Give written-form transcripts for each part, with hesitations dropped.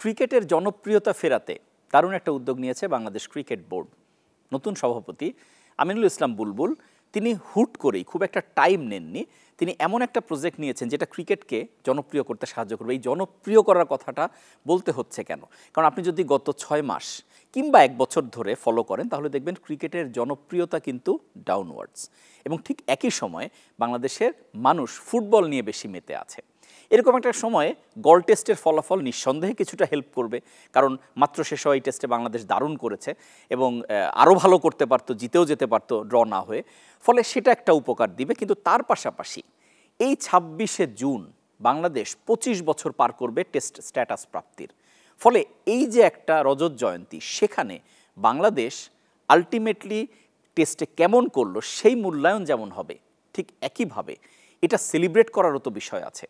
ক্রিকেটের জনপ্রিয়তা ফেরাতে দারুণ একটা উদ্যোগ নিয়েছে বাংলাদেশ ক্রিকেট বোর্ড। নতুন সভাপতি আমিনুল ইসলাম বুলবুল তিনি হুট করেই খুব একটা টাইম নেননি, তিনি এমন একটা প্রজেক্ট নিয়েছেন যেটা ক্রিকেটকে জনপ্রিয় করতে সাহায্য করবে। এই জনপ্রিয় করার কথাটা বলতে হচ্ছে কেন? কারণ আপনি যদি গত 6 মাস কিংবা 1 বছর ধরে ফলো করেন তাহলে দেখবেন ক্রিকেটের জনপ্রিয়তা কিন্তু ডাউনওয়ার্ডস, এবং ঠিক একই সময়ে বাংলাদেশের মানুষ ফুটবল নিয়ে বেশি মেতে আছে। এরকম একটা সময়ে গল টেস্টের ফলাফল নিঃসন্দেহে কিছুটা হেল্প করবে, কারণ মাত্র শেষ হওয়া এই টেস্টে বাংলাদেশ দারুণ করেছে এবং আরও ভালো করতে পারতো, জিতেও যেতে পারতো ড্র না হয়ে, ফলে সেটা একটা উপকার দিবে। কিন্তু তার পাশাপাশি এই 26শে জুন বাংলাদেশ 25 বছর পার করবে টেস্ট স্ট্যাটাস প্রাপ্তির। ফলে এই যে একটা রজত জয়ন্তী, সেখানে বাংলাদেশ আলটিমেটলি টেস্টে কেমন করলো সেই মূল্যায়ন যেমন হবে, ঠিক একইভাবে এটা সেলিব্রেট করারও তো বিষয় আছে।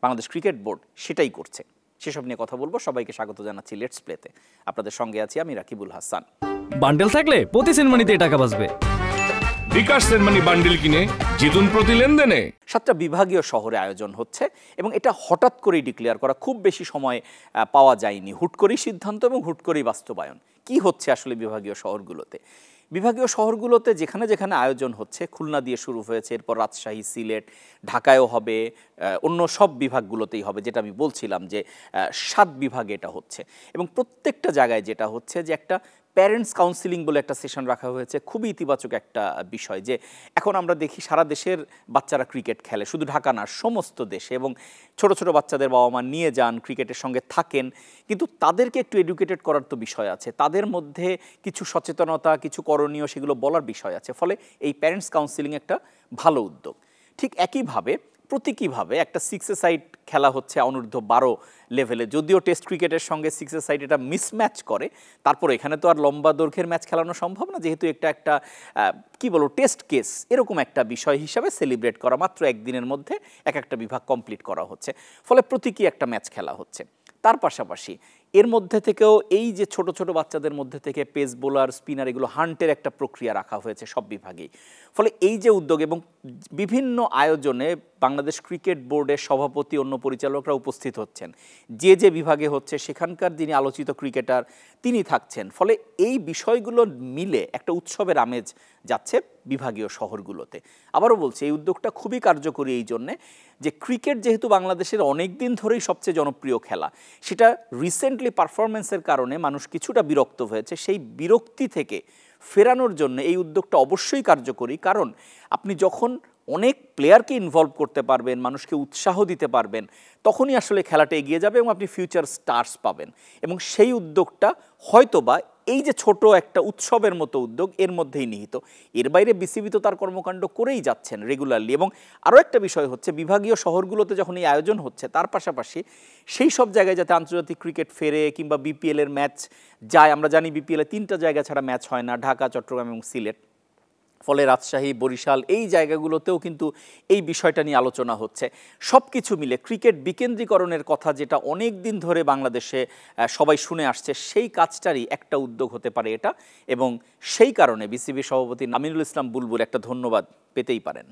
বাংলাদেশ ক্রিকেট বোর্ড সেটাই করছে। সেসব নিয়ে কথা বলবো। সবাইকে স্বাগত জানাচ্ছি লেটস প্লেতে। আপনাদের সঙ্গে আছি আমি রাকিবুল হাসান। বান্ডেল থাকলে প্রতি সেনমানিতে টাকা বাঁচবে। বিকাশ সেনমানি বান্ডেল কিনে জিতুন প্রতি লেনদেনে। 7টা বিভাগীয় শহরে আয়োজন হচ্ছে এবং এটা হঠাৎ করেই ডিক্লেয়ার করা, খুব বেশি সময় পাওয়া যায়নি। হুট করেই সিদ্ধান্ত এবং হুট করেই বাস্তবায়ন। কি হচ্ছে আসলে বিভাগীয় শহরগুলোতে? বিভাগীয় শহরগুলোতে যেখানে যেখানে আয়োজন হচ্ছে, খুলনা দিয়ে শুরু হয়েছে, এরপর রাজশাহী, সিলেট, ঢাকায়ও হবে, অন্য সব বিভাগগুলোতেই হবে। যেটা আমি বলছিলাম যে 7 বিভাগে এটা হচ্ছে এবং প্রত্যেকটা জায়গায় যেটা হচ্ছে যে একটা প্যারেন্টস কাউন্সিলিং বলে একটা সেশন রাখা হয়েছে। খুবই ইতিবাচক একটা বিষয় যে এখন আমরা দেখি সারা দেশের বাচ্চারা ক্রিকেট খেলে, শুধু ঢাকা না, সমস্ত দেশে, এবং ছোট ছোট বাচ্চাদের বাবা মা নিয়ে যান, ক্রিকেটের সঙ্গে থাকেন, কিন্তু তাদেরকে একটু এডুকেটেড করার তো বিষয় আছে, তাদের মধ্যে কিছু সচেতনতা, কিছু করণীয়, সেগুলো বলার বিষয় আছে। ফলে এই প্যারেন্টস কাউন্সিলিং একটা ভালো উদ্যোগ। ঠিক একইভাবে প্রতীকীভাবে একটা 6-এ-সাইড খেলা হচ্ছে অনূর্ধ্ব 12 লেভেলে। যদিও টেস্ট ক্রিকেটের সঙ্গে 6-এ-সাইড এটা মিসম্যাচ করে, তারপর এখানে তো আর লম্বা দৈর্ঘ্যের ম্যাচ খেলানো সম্ভব না, যেহেতু একটা কি বলবো টেস্ট কেস এরকম একটা বিষয় হিসাবে সেলিব্রেট করা, মাত্র একদিনের মধ্যে একটা বিভাগ কমপ্লিট করা হচ্ছে, ফলে প্রতীকী একটা ম্যাচ খেলা হচ্ছে। তার পাশাপাশি এর মধ্যে থেকেও এই যে ছোট ছোট বাচ্চাদের মধ্যে থেকে পেস বোলার, স্পিনার, এগুলো হান্টের একটা প্রক্রিয়া রাখা হয়েছে সব বিভাগেই। ফলে এই যে উদ্যোগ এবং বিভিন্ন আয়োজনে বাংলাদেশ ক্রিকেট বোর্ডের সভাপতি, অন্য পরিচালকরা উপস্থিত হচ্ছেন, যে যে বিভাগে হচ্ছে সেখানকার যিনি আলোচিত ক্রিকেটার তিনি থাকছেন। ফলে এই বিষয়গুলো মিলে একটা উৎসবের আমেজ যাচ্ছে বিভাগীয় শহরগুলোতে। আবারও বলছি, এই উদ্যোগটা খুবই কার্যকরী এই জন্যে যে ক্রিকেট যেহেতু বাংলাদেশের অনেক দিন ধরেই সবচেয়ে জনপ্রিয় খেলা, সেটা রিসেন্টলি পারফরমেন্সের কারণে মানুষ কিছুটা বিরক্ত হয়েছে। সেই বিরক্তি থেকে ফেরানোর জন্য এই উদ্যোগটা অবশ্যই কার্যকরী, কারণ আপনি যখন অনেক প্লেয়ারকে ইনভলভ করতে পারবেন, মানুষকে উৎসাহ দিতে পারবেন, তখনই আসলে খেলাটা এগিয়ে যাবে এবং আপনি ফিউচার স্টার্স পাবেন। এবং সেই উদ্যোগটা হয়তোবা এই যে ছোট একটা উৎসবের মতো উদ্যোগ, এর মধ্যেই নিহিত। এর বাইরে বিসিবি তো তার কর্মকাণ্ড করেই যাচ্ছেন রেগুলারলি। এবং আরও একটা বিষয় হচ্ছে, বিভাগীয় শহরগুলোতে যখন এই আয়োজন হচ্ছে, তার পাশাপাশি সেই সব জায়গায় যাতে আন্তর্জাতিক ক্রিকেট ফেরে কিংবা বিপিএলের ম্যাচ যায়। আমরা জানি বিপিএলে 3টা জায়গা ছাড়া ম্যাচ হয় না, ঢাকা, চট্টগ্রাম এবং সিলেট। ফলে রাজশাহী, বরিশাল, এই জায়গাগুলোতেও কিন্তু এই বিষয়টা নিয়ে আলোচনা হচ্ছে। সব কিছু মিলে ক্রিকেট বিকেন্দ্রীকরণের কথা, যেটা অনেক দিন ধরে বাংলাদেশে সবাই শুনে আসছে, সেই কাজটারই একটা উদ্যোগ হতে পারে এটা। এবং সেই কারণে বিসিবি সভাপতি আমিনুল ইসলাম বুলবুল একটা ধন্যবাদ পেতেই পারেন।